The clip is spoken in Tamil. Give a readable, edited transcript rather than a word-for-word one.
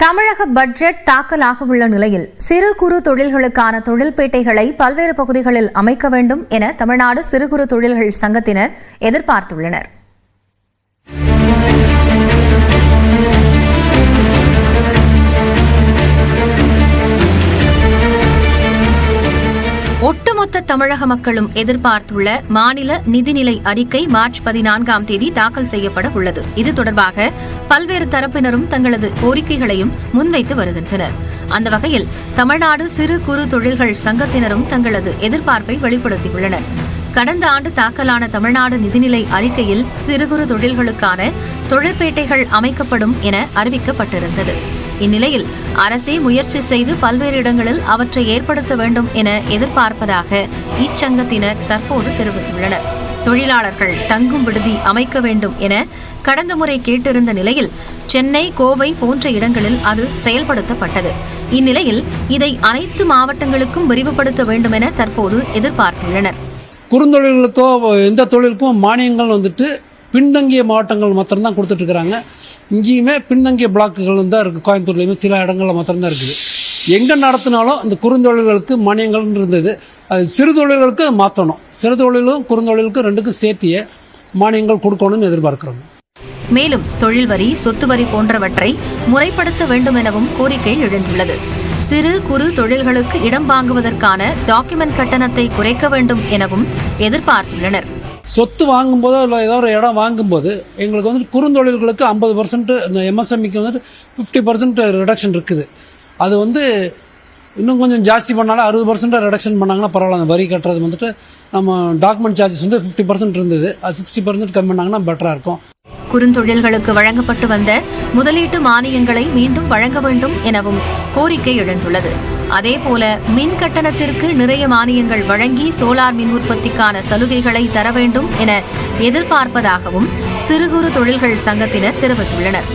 தமிழக பட்ஜெட் தாக்கலாக உள்ள நிலையில் சிறு குறு தொழில்களுக்கான தொழில்பேட்டைகளை பல்வேறு பகுதிகளில் அமைக்க வேண்டும் என தமிழ்நாடு சிறு குறு தொழில்கள் சங்கத்தினர் எதிர்பார்த்துள்ளனர். ஒட்டுமொத்த தமிழக மக்களும் எதிர்பார்த்துள்ள மாநில நிதிநிலை அறிக்கை மார்ச் 14ஆம் தேதி தாக்கல் செய்யப்பட உள்ளது. இது தொடர்பாக பல்வேறு தரப்பினரும் தங்களது கோரிக்கைகளையும் முன்வைத்து வருகின்றனர். அந்த வகையில் தமிழ்நாடு சிறு குறு தொழில்கள் சங்கத்தினரும் தங்களது எதிர்பார்ப்பை வெளிப்படுத்தியுள்ளனர். கடந்த ஆண்டு தாக்கலான தமிழ்நாடு நிதிநிலை அறிக்கையில் சிறு குறு தொழில்களுக்கான தொழிற்பேட்டைகள் அமைக்கப்படும் என அறிவிக்கப்பட்டிருந்தது. இந்நிலையில் அரசே முயற்சி செய்து பல்வேறு இடங்களில் அவற்றை ஏற்படுத்த வேண்டும் என எதிர்பார்ப்பதாக இச்சங்கத்தினர் தற்போது தெரிவித்துள்ளனர். தொழிலாளர்கள் தங்கும் விடுதி அமைக்க வேண்டும் என கடந்த முறை கேட்டிருந்த நிலையில் சென்னை, கோவை போன்ற இடங்களில் அது செயல்படுத்தப்பட்டது. இந்நிலையில் இதை அனைத்து மாவட்டங்களுக்கும் விரிவுபடுத்த வேண்டும் என தற்போது எதிர்பார்த்துள்ளனர். குறுந்தொழில்களுக்கோ எந்த தொழிலுக்கும் மானியங்கள் பின்தங்கிய மாவட்டங்கள் மாத்திரம்தான் கொடுத்துட்டு இருக்கிறாங்க. இங்கேயுமே பின்தங்கிய பிளாக்குகள் தான் இருக்குது. கோயம்புத்தூர்லையுமே சில இடங்களில் மாத்திரம்தான் இருக்குது. எங்கே நடத்தினாலும் இந்த குறுந்தொழில்களுக்கு மானியங்கள் இருந்தது. அது சிறு தொழில்களுக்கு மாற்றணும். சிறு தொழிலும் குறுந்தொழிலுக்கும் ரெண்டுக்கும் சேர்த்திய மானியங்கள் கொடுக்கணும்னு எதிர்பார்க்கிறோம். மேலும் தொழில் வரி, சொத்து வரி போன்றவற்றை முறைப்படுத்த வேண்டும் எனவும் கோரிக்கை எழுந்துள்ளது. சிறு குறு தொழில்களுக்கு இடம் வாங்குவதற்கான டாக்குமெண்ட் கட்டணத்தை குறைக்க வேண்டும் எனவும் எதிர்பார்த்துள்ளனர். சொத்து வாங்கும்போதோ இல்லை ஏதோ ஒரு இடம் வாங்கும்போது எங்களுக்கு குறுந்தொழில்களுக்கு 50%, இந்த எம்எஸ்எம்இக்கு 50% ரிடக்ஷன் இருக்குது. அது இன்னும் கொஞ்சம் ஜாஸ்தி பண்ணாலும் 60% ரிடக்ஷன் பண்ணாங்கன்னா பரவாயில்ல. அந்த வரி கட்டுறது நம்ம டாக்குமெண்ட் சார்ஜஸ் 50% இருந்தது. அது 60% கம்மி பண்ணாங்கன்னா பெட்டராக இருக்கும். குறுந்தொழில்களுக்கு வழங்கப்பட்டு வந்த முதலீட்டு மானியங்களை மீண்டும் வழங்க வேண்டும் எனவும் கோரிக்கை எழுந்துள்ளது. அதேபோல மின் கட்டணத்திற்கு நிறைய மானியங்கள் வழங்கி சோலார் மின் உற்பத்திக்கான சலுகைகளை தர வேண்டும் என எதிர்பார்ப்பதாகவும் சிறு குறு தொழில்கள் சங்கத்தினர் தெரிவித்துள்ளனர்.